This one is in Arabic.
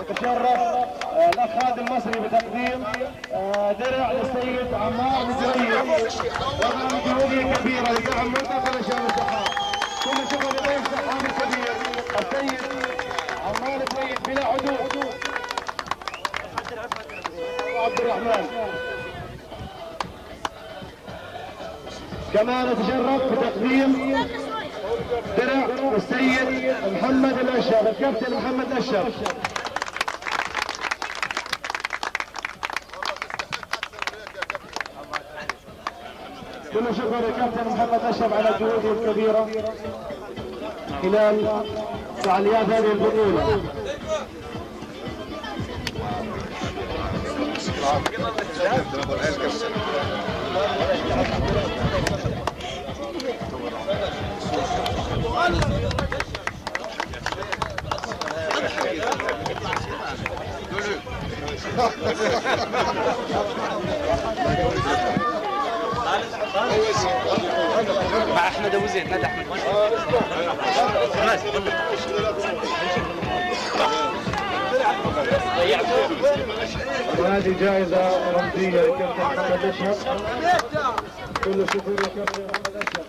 يتشرف الاخ خالد المصري بتقديم درع للسيد عمار الجريد، وضع مجهوديه كبيره لدعم منتخب الشباب السحاب. كل شكر لضيف السحاب الكبير السيد عمار الجريد بلا حدود عبد الرحمن. كما نتشرف بتقديم درع للسيد محمد الاشرف، الكابتن محمد الاشرف. كل شكر للكابتن محمد اشرف على جهوده الكبيره خلال فعاليات هذه البطوله. مع احمد ابو زيد، نادي احمد وهذه جائزة رمزية لكابتن محمد أشرف. كل شكر لكابتن محمد أشرف.